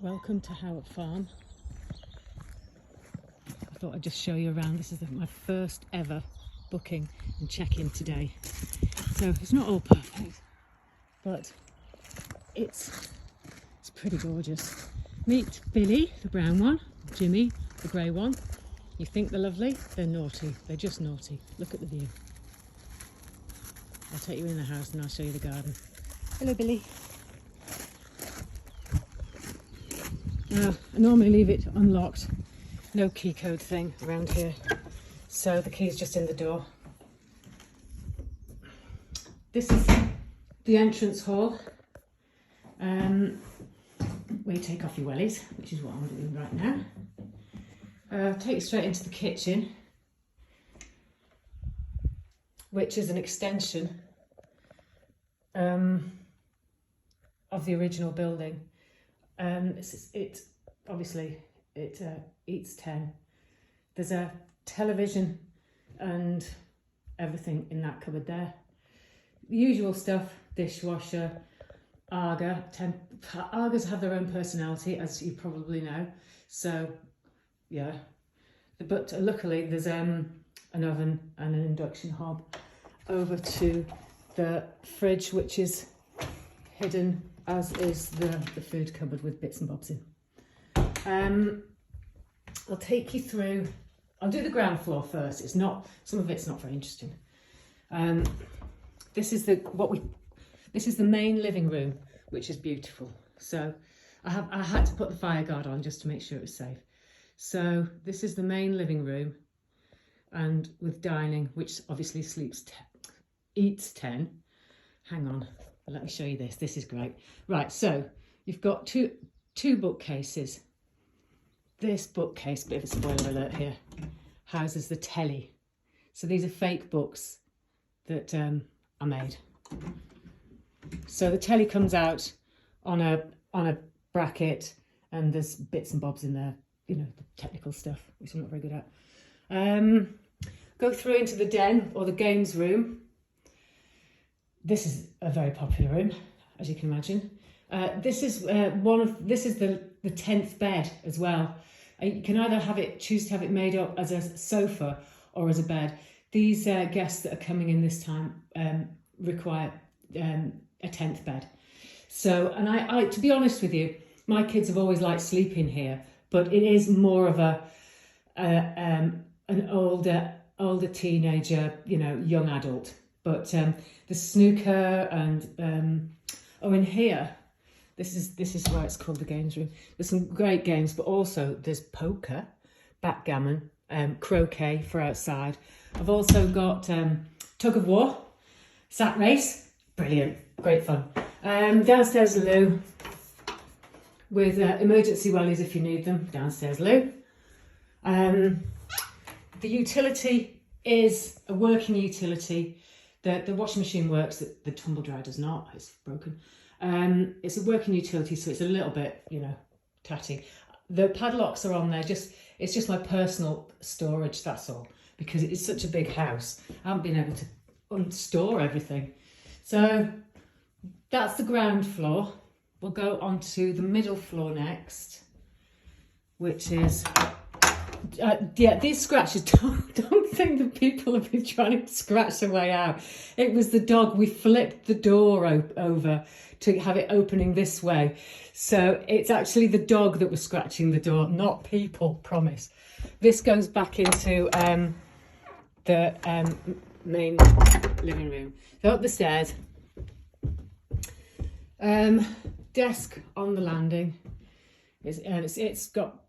Welcome to Hawett Farm. I thought I'd just show you around. This is my first ever booking and check-in today. So it's not all perfect, but it's pretty gorgeous. Meet Billy, the brown one, Jimmy, the grey one. You think they're lovely? They're naughty. They're just naughty. Look at the view. I'll take you in the house and I'll show you the garden. Hello, Billy. I normally leave it unlocked, no key code thing around here, so the key's just in the door. This is the entrance hall, where you take off your wellies, which is what I'm doing right now. Take you straight into the kitchen, which is an extension of the original building. Obviously eats 10. There's a television and everything in that cupboard there. The usual stuff, dishwasher, Arga. Argas have their own personality, as you probably know. So, yeah. But luckily there's an oven and an induction hob over to the fridge, which is hidden, as is the food cupboard with bits and bobs in. I'll take you through. I'll do the ground floor first. Some of it's not very interesting. This is the main living room, which is beautiful. So I had to put the fire guard on just to make sure it was safe. So this is the main living room, and with dining, which obviously eats 10. Hang on. Let me show you this. This is great. Right, so you've got two bookcases. This bookcase, bit of a spoiler alert here, houses the telly. So these are fake books that are made. So the telly comes out on a bracket, and there's bits and bobs in there, you know, the technical stuff, which I'm not very good at. Go through into the den, or the games room. This is a very popular room, as you can imagine. This is the 10th bed as well. You can either choose to have it made up as a sofa or as a bed. These guests that are coming in this time require a 10th bed. So, and I, to be honest with you, my kids have always liked sleeping here, but it is more of an older teenager, you know, young adult. But the snooker and in here, this is why it's called the games room. There's some great games, but also there's poker, backgammon, croquet for outside. I've also got tug of war, sack race, brilliant, great fun. Downstairs loo with emergency wellies if you need them. Downstairs loo. The utility is a working utility. The washing machine works, the tumble dryer does not, it's broken. It's a working utility, so it's a little bit, you know, tatty. The padlocks are on there, it's just my personal storage, that's all, because it is such a big house. I haven't been able to unstore everything. So that's the ground floor. We'll go on to the middle floor next, which is... these scratches, don't think that people have been trying to scratch their way out. It was the dog. We flipped the door over to have it opening this way. So it's actually the dog that was scratching the door, not people, promise. This goes back into the main living room. So up the stairs. Desk on the landing. It's got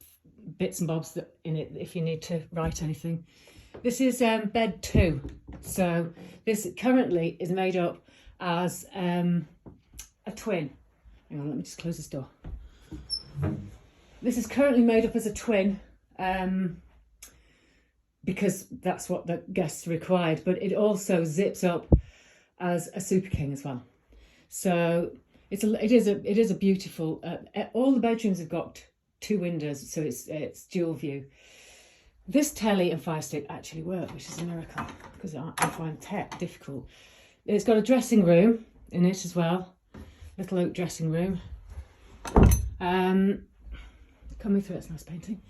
bits and bobs in it if you need to write anything. This is bed 2. So this currently is made up as a twin. Hang on, let me just close this door. This is currently made up as a twin because that's what the guests required, but it also zips up as a super king as well. So it is a beautiful. All the bedrooms have got 2 windows, so it's dual view. This telly and fire stick actually work, which is a miracle, because I find tech difficult. It's got a dressing room in it as well, little oak dressing room. coming through, it's a nice painting,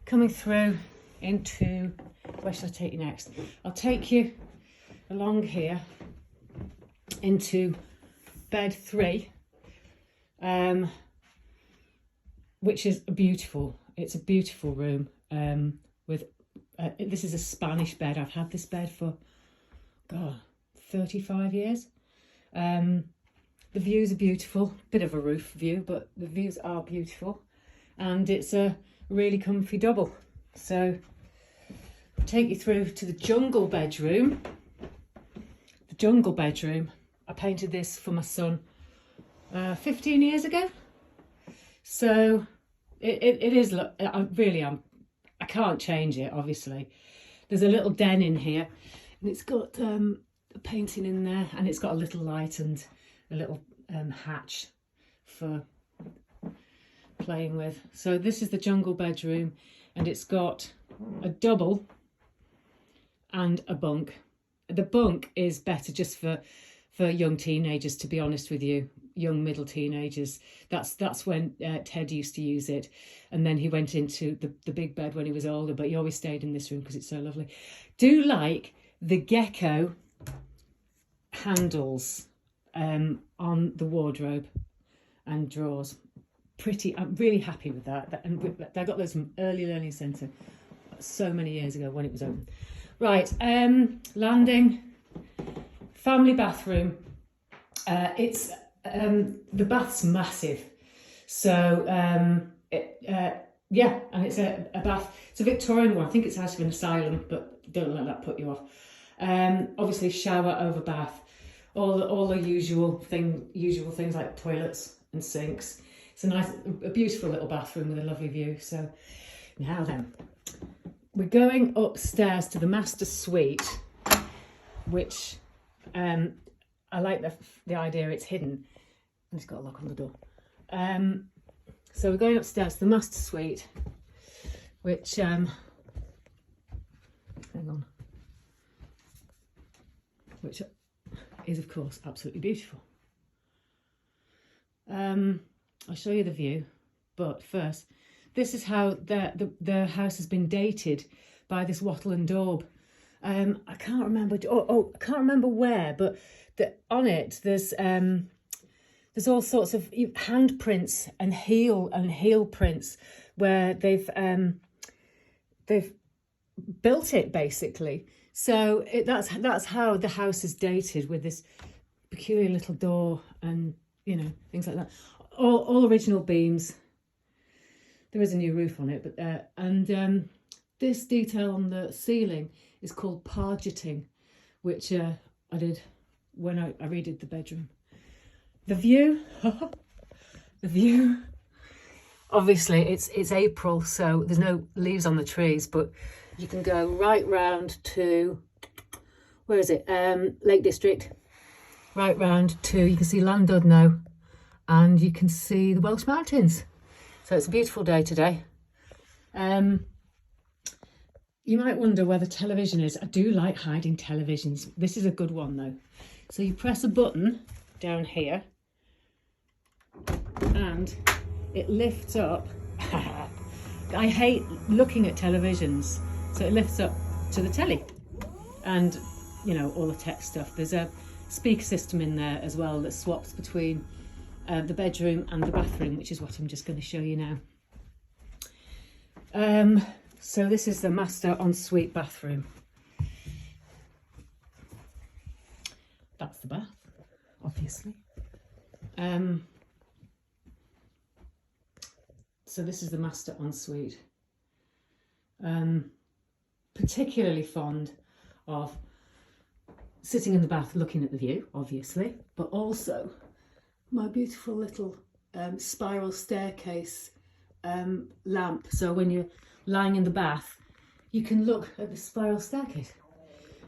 coming through into, where shall I take you next? I'll take you along here into bed 3, which is beautiful. It's a beautiful room with, this is a Spanish bed. I've had this bed for, God, 35 years. The views are beautiful, bit of a roof view, but the views are beautiful. And it's a really comfy double. So I'll take you through to the jungle bedroom. The jungle bedroom, I painted this for my son 15 years ago. So it is, I can't change it, obviously. There's a little den in here, and it's got a painting in there, and it's got a little light and a little hatch for playing with. So this is the jungle bedroom, and it's got a double and a bunk. The bunk is better just for young teenagers, to be honest with you, young middle teenagers. That's when Ted used to use it, and then he went into the big bed when he was older, but he always stayed in this room because it's so lovely. Do like the gecko handles on the wardrobe and drawers. Pretty, I'm really happy with that. And I got those from Early Learning Centre so many years ago when it was open. Right, landing, family bathroom. It's the bath's massive, so yeah, and it's a bath. It's a Victorian one. I think it's out of an asylum, but don't let that put you off. Obviously, shower over bath. All the usual things like toilets and sinks. It's a beautiful little bathroom with a lovely view. So now then, we're going upstairs to the master suite, which I like the idea it's hidden, and it's got a lock on the door. So we're going upstairs to the master suite, which hang on, which is of course absolutely beautiful. I'll show you the view, but first, this is how the house has been dated by this wattle and daub. I can't remember. I can't remember where, but on it there's all sorts of handprints and heel prints where they've built it basically. So that's how the house is dated, with this peculiar little door and things like that. All original beams. There is a new roof on it, but and this detail on the ceiling is called pargeting, which I did when I redid the bedroom. The view, the view. Obviously, it's April, so there's no leaves on the trees, but you can go right round to, where is it? Lake District. Right round to, you can see Llandudno, and you can see the Welsh Mountains. So it's a beautiful day today. You might wonder where the television is. I do like hiding televisions. This is a good one though. So you press a button down here and it lifts up. I hate looking at televisions. So it lifts up to the telly and all the tech stuff. There's a speaker system in there as well that swaps between the bedroom and the bathroom, which is what I'm just going to show you now. So this is the master ensuite bathroom. That's the bath, obviously. So this is the master ensuite. Particularly fond of sitting in the bath looking at the view, obviously, but also my beautiful little spiral staircase lamp. So when you're lying in the bath, you can look at the spiral staircase.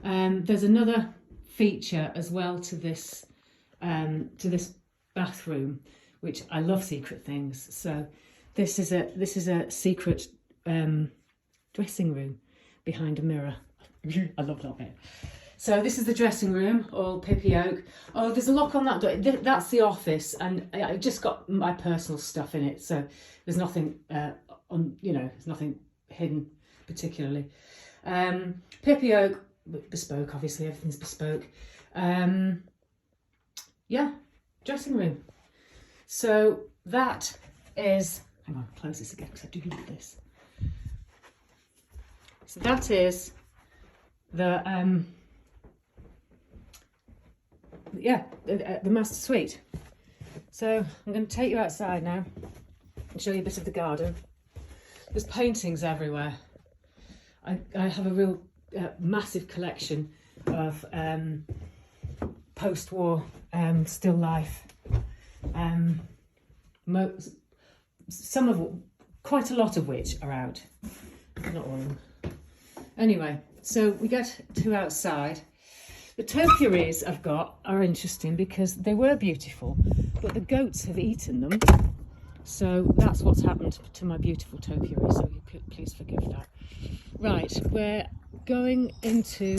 There's another feature as well to this bathroom, which I love secret things. So this is a secret dressing room behind a mirror. I love that bit. So this is the dressing room, all Pippi Oak. Oh, there's a lock on that door. That's the office, and I just got my personal stuff in it, so there's nothing you know, there's nothing hidden particularly. Pippi oak, bespoke, obviously, everything's bespoke. Yeah, dressing room. So that is, hang on, close this again because I do love this. So that is the master suite. So I'm going to take you outside now and show you a bit of the garden. There's paintings everywhere. I have a real massive collection of post-war still life. Quite a lot of which are out. Not all of them. Anyway, so we get to outside. The topiaries I've got are interesting because they were beautiful, but the goats have eaten them. So that's what's happened to my beautiful topiary, so you could please forgive that. Right, we're going into,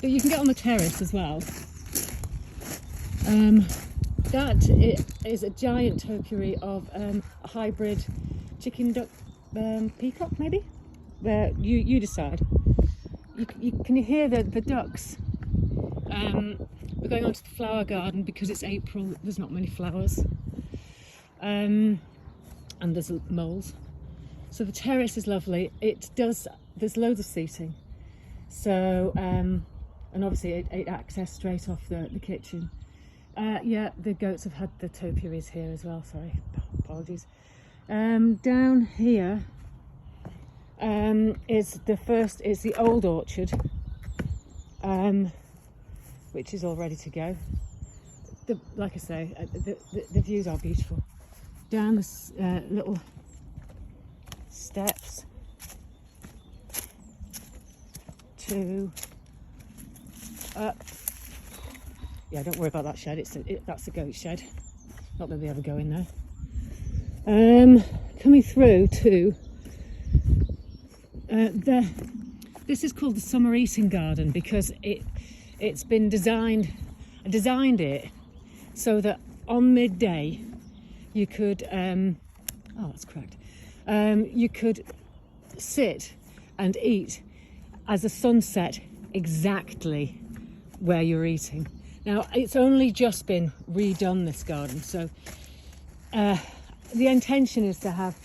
you can get on the terrace as well. That is a giant topiary of a hybrid chicken duck peacock, maybe? You decide. Can you hear the ducks? We're going on to the flower garden because it's April, there's not many flowers. And there's moles. So the terrace is lovely. There's loads of seating. So, and obviously it access straight off the kitchen. Yeah, the goats have had the topiaries here as well, sorry, apologies. Down here is the old orchard, which is all ready to go. Like I say, the views are beautiful. Down this little steps to up. Yeah, don't worry about that shed. That's a goat shed. Not that they ever go in there. Coming through to this is called the summer eating garden because it's been designed. I designed it so that on midday you could that's correct. You could sit and eat as the sun set exactly where you're eating. Now it's only just been redone, this garden, so the intention is to have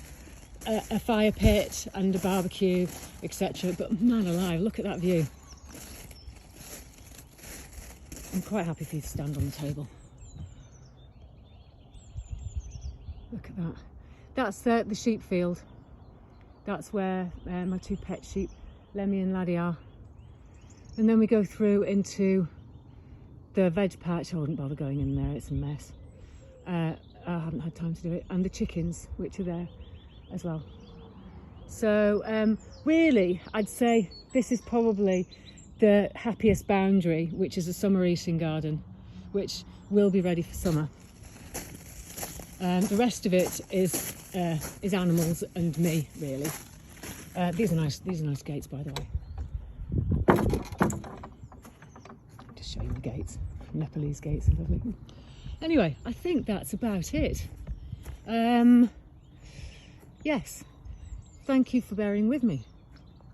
a fire pit and a barbecue, etc. But man alive, look at that view. I'm quite happy for you to stand on the table. Look at that. That's the sheep field. That's where my two pet sheep, Lemmy and Laddie, are. And then we go through into the veg patch. I wouldn't bother going in there, it's a mess. I haven't had time to do it. And the chickens, which are there as well. So really, I'd say this is probably the happiest boundary, which is a summer eating garden, which will be ready for summer. The rest of it is animals and me, really. These are nice gates, by the way. Just show you the gates. Nepalese gates are lovely. Anyway, I think that's about it. Yes, thank you for bearing with me.